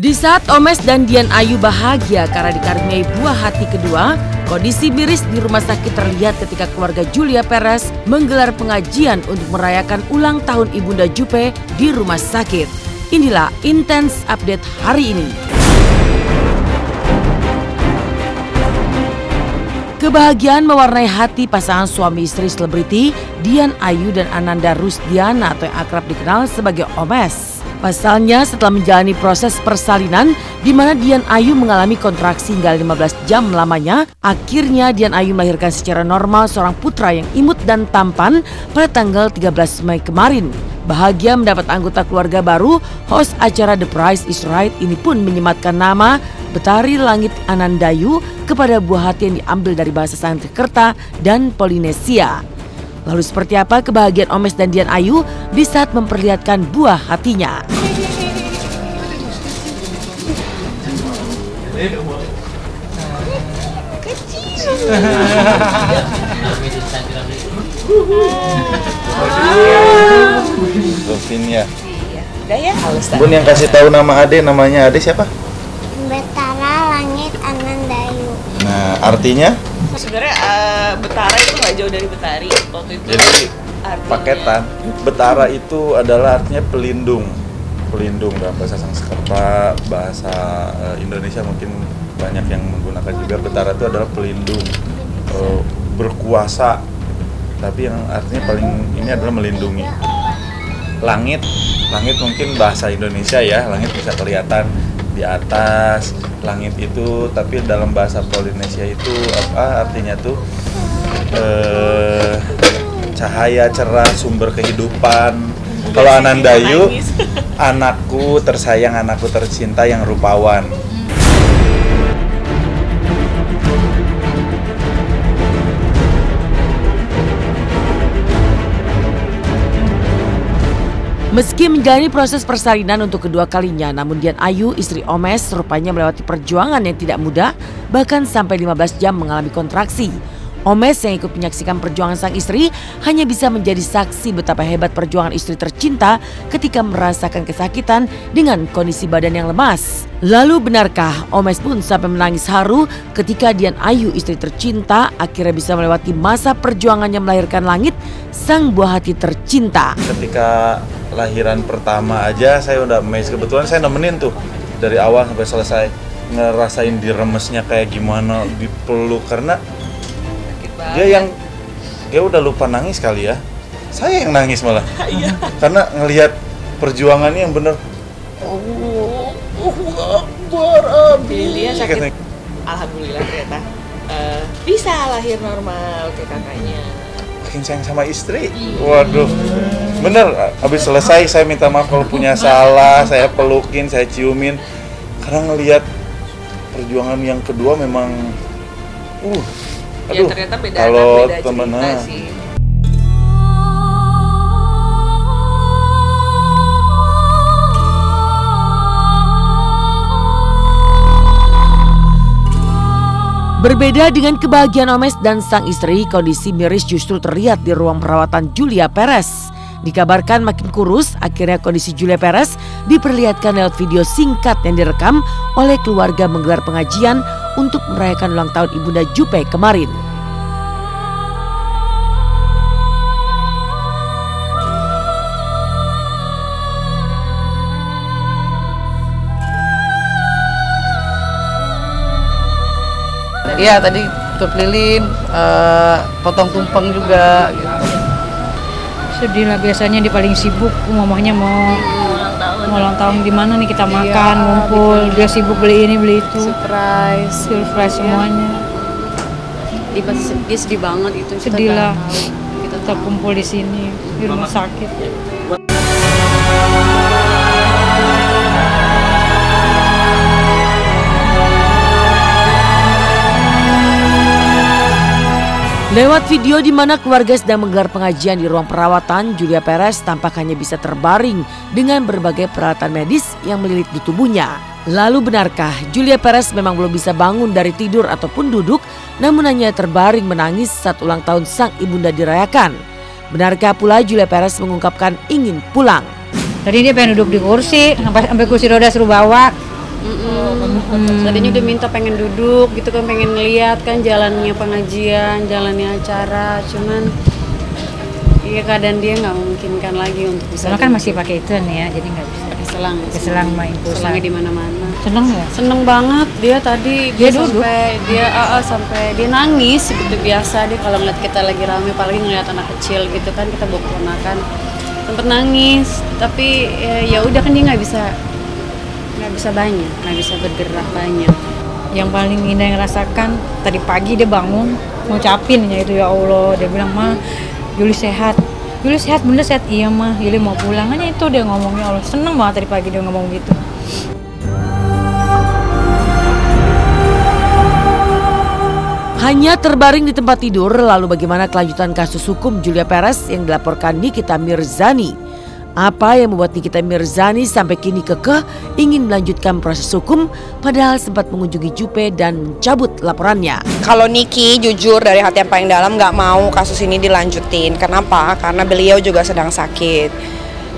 Di saat Omes dan Dian Ayu bahagia karena dikaruniai buah hati kedua, kondisi miris di rumah sakit terlihat ketika keluarga Julia Perez menggelar pengajian untuk merayakan ulang tahun Ibunda Jupe di rumah sakit. Inilah Intens Update hari ini. Kebahagiaan mewarnai hati pasangan suami istri selebriti Dian Ayu dan Ananda Rusdiana atau yang akrab dikenal sebagai Omes. Pasalnya setelah menjalani proses persalinan di mana Dian Ayu mengalami kontraksi hingga 15 jam lamanya, akhirnya Dian Ayu melahirkan secara normal seorang putra yang imut dan tampan pada tanggal 13 Mei kemarin. Bahagia mendapat anggota keluarga baru, host acara The Price is Right ini pun menyematkan nama Betari Langit Anandayu kepada buah hati yang diambil dari bahasa Sanskerta dan Polinesia. Lalu seperti apa kebahagiaan Omes dan Dian Ayu di saat memperlihatkan buah hatinya? Dolphinnya. Udah ya? Bun yang kasih tahu nama Ade, namanya Ade siapa? Betara Langit Anandayu. Nah, artinya? Sebenarnya Betara itu nggak jauh dari Betari waktu itu. Jadi artinya, paketan. Betara itu adalah artinya pelindung. Pelindung dalam bahasa Sanskerta, bahasa Indonesia mungkin banyak yang menggunakan juga. Betara itu adalah pelindung, berkuasa. Tapi yang artinya paling ini adalah melindungi. Langit, langit mungkin bahasa Indonesia ya, langit bisa kelihatan di atas, langit itu, tapi dalam bahasa Polinesia itu apa artinya tuh cahaya cerah, sumber kehidupan. Kalau Anandayu, anakku tersayang, anakku tercinta yang rupawan. Meski menjalani proses persalinan untuk kedua kalinya, namun Dian Ayu, istri Omes, rupanya melewati perjuangan yang tidak mudah, bahkan sampai 15 jam mengalami kontraksi. Omes yang ikut menyaksikan perjuangan sang istri hanya bisa menjadi saksi betapa hebat perjuangan istri tercinta ketika merasakan kesakitan dengan kondisi badan yang lemas. Lalu benarkah Omes pun sampai menangis haru ketika Dian Ayu, istri tercinta, akhirnya bisa melewati masa perjuangannya melahirkan Langit, sang buah hati tercinta? Ketika lahiran pertama aja saya udah amazed, kebetulan saya nemenin tuh dari awal sampai selesai, ngerasain diremesnya kayak gimana, dipeluk, karena dia udah lupa nangis kali ya, saya yang nangis malah. Karena ngelihat perjuangannya yang bener. Jadi dia sakit. Alhamdulillah ternyata bisa lahir normal kayak kakaknya. Makin sayang sama istri. Waduh, bener. Habis selesai saya minta maaf kalau punya salah, saya pelukin, saya ciumin. Karena ngelihat perjuangan yang kedua memang, Ya ternyata beda kalau beda temen cerita sih. Berbeda dengan kebahagiaan Omes dan sang istri, kondisi miris justru terlihat di ruang perawatan Julia Perez. Dikabarkan makin kurus, akhirnya kondisi Julia Perez diperlihatkan lewat video singkat yang direkam oleh keluarga menggelar pengajian untuk merayakan ulang tahun Ibunda Jupe kemarin. Iya, tadi tutup lilin, potong tumpeng juga gitu. Sedih lah, biasanya dia paling sibuk, mamanya mau ulang tahun di mana nih kita makan, ngumpul, dia sibuk beli ini beli itu. Surprise semuanya. Dia sedih banget itu. Sedih lah, kita kumpul di sini di rumah sakit. Lewat video di mana keluarga sedang menggelar pengajian di ruang perawatan, Julia Perez tampak hanya bisa terbaring dengan berbagai peralatan medis yang melilit di tubuhnya. Lalu benarkah Julia Perez memang belum bisa bangun dari tidur ataupun duduk, namun hanya terbaring menangis saat ulang tahun sang ibunda dirayakan? Benarkah pula Julia Perez mengungkapkan ingin pulang? Tadi dia pengen duduk di kursi, sampai kursi roda suruh bawa. Tadinya udah minta pengen duduk gitu kan, pengen lihat kan jalannya pengajian, jalannya acara, cuman iya keadaan dia nggak memungkinkan lagi untuk bisa. Soalnya kan masih pakai itu nih ya, jadi nggak bisa. Keselang main pusat. Selangnya di mana-mana. Seneng ya? Seneng banget dia tadi. Dia sampai dia nangis gitu. Biasa dia kalau ngeliat kita lagi rame, apalagi ngeliat anak kecil gitu kan, kita bawa keponakan, sempet nangis. Tapi ya udah kan dia nggak bisa banyak, nggak bisa bergerak banyak. Yang paling Indah yang rasakan tadi pagi dia bangun ngucapin ya itu, ya Allah, dia bilang, "Ma, Juli sehat." Juli sehat, bunda sehat, iya mah, Juli mau pulang, hanya itu dia ngomongnya. Allah, seneng banget tadi pagi dia ngomong gitu. Hanya terbaring di tempat tidur, lalu bagaimana kelanjutan kasus hukum Julia Perez yang dilaporkan Nikita Mirzani? Apa yang membuat Nikita Mirzani sampai kini kekeh ingin melanjutkan proses hukum padahal sempat mengunjungi Jupe dan mencabut laporannya? Kalau Niki jujur dari hati yang paling dalam nggak mau kasus ini dilanjutin. Kenapa? Karena beliau juga sedang sakit.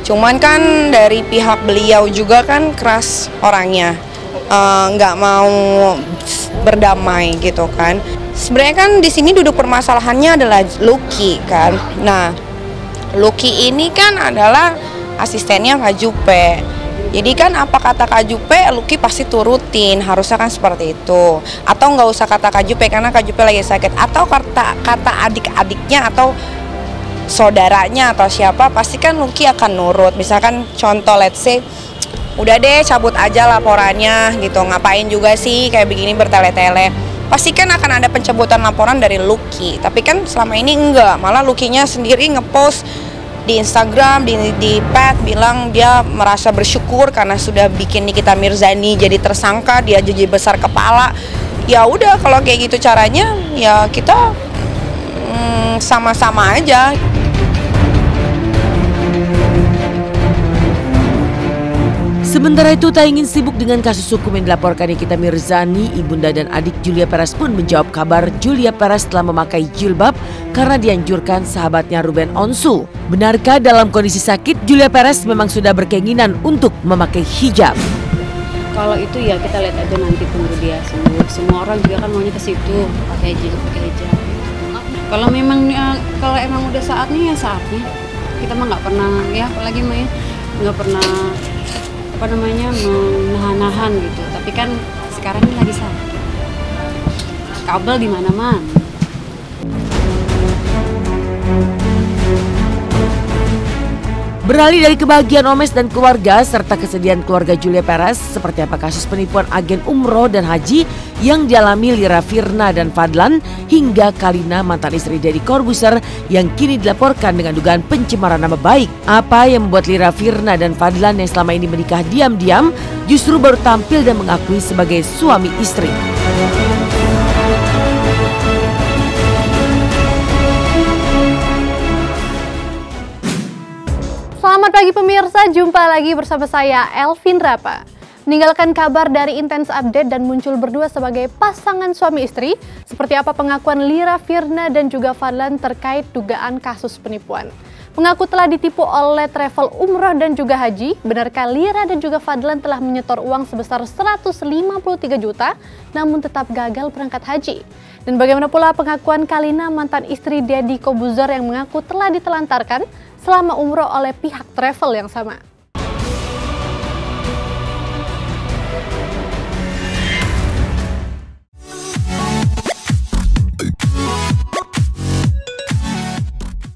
Cuman kan dari pihak beliau juga kan keras orangnya, nggak mau berdamai gitu kan. Sebenarnya kan di sini duduk permasalahannya adalah Lucky kan. Nah, Lucky ini kan adalah asistennya Kak Jupe. Jadi kan apa kata Kak Jupe, Lucky pasti turutin, harusnya kan seperti itu. Atau nggak usah kata Kak Jupe karena Kak Jupe lagi sakit. Atau kata adik-adiknya atau saudaranya atau siapa, pasti kan Lucky akan nurut. Misalkan contoh let's say, udah deh cabut aja laporannya gitu, ngapain juga sih kayak begini bertele-tele. Pasti kan akan ada pencabutan laporan dari Lucky. Tapi kan selama ini enggak, malah Lucky-nya sendiri ngepost di Instagram, di pet bilang dia merasa bersyukur karena sudah bikin Nikita Mirzani jadi tersangka, dia jadi besar kepala. Ya udah kalau kayak gitu caranya, ya kita sama-sama aja. Sementara itu tak ingin sibuk dengan kasus hukum yang dilaporkan Nikita Mirzani, ibunda dan adik Julia Perez pun menjawab kabar Julia Perez telah memakai jilbab karena dianjurkan sahabatnya Ruben Onsu. Benarkah dalam kondisi sakit Julia Perez memang sudah berkeinginan untuk memakai hijab? Kalau itu ya kita lihat aja nanti tunggu dia sembuh. Semua orang juga kan maunya ke situ pakai hijab. Kalau emang udah saatnya ya saatnya. Kita mah nggak pernah ya, apalagi mah ya nggak pernah menahan-nahan gitu. Tapi kan sekarang ini lagi sakit, kabel di mana-mana. Beralih dari kebahagiaan Omes dan keluarga serta kesedihan keluarga Julia Perez, seperti apa kasus penipuan agen umroh dan haji yang dialami Lira Firna dan Fadlan hingga Kalina mantan istri Deddy Corbuzier yang kini dilaporkan dengan dugaan pencemaran nama baik. Apa yang membuat Lira Firna dan Fadlan yang selama ini menikah diam-diam justru baru tampil dan mengakui sebagai suami istri? Selamat pagi pemirsa, jumpa lagi bersama saya Elvin Rapa. Meninggalkan kabar dari Intense Update dan muncul berdua sebagai pasangan suami istri, seperti apa pengakuan Lira Firna dan juga Fadlan terkait dugaan kasus penipuan. Mengaku telah ditipu oleh travel umroh dan juga haji, benarkah Lira dan juga Fadlan telah menyetor uang sebesar 153 juta namun tetap gagal berangkat haji? Dan bagaimana pula pengakuan Kalina mantan istri Deddy Corbuzier yang mengaku telah ditelantarkan selama umroh oleh pihak travel yang sama?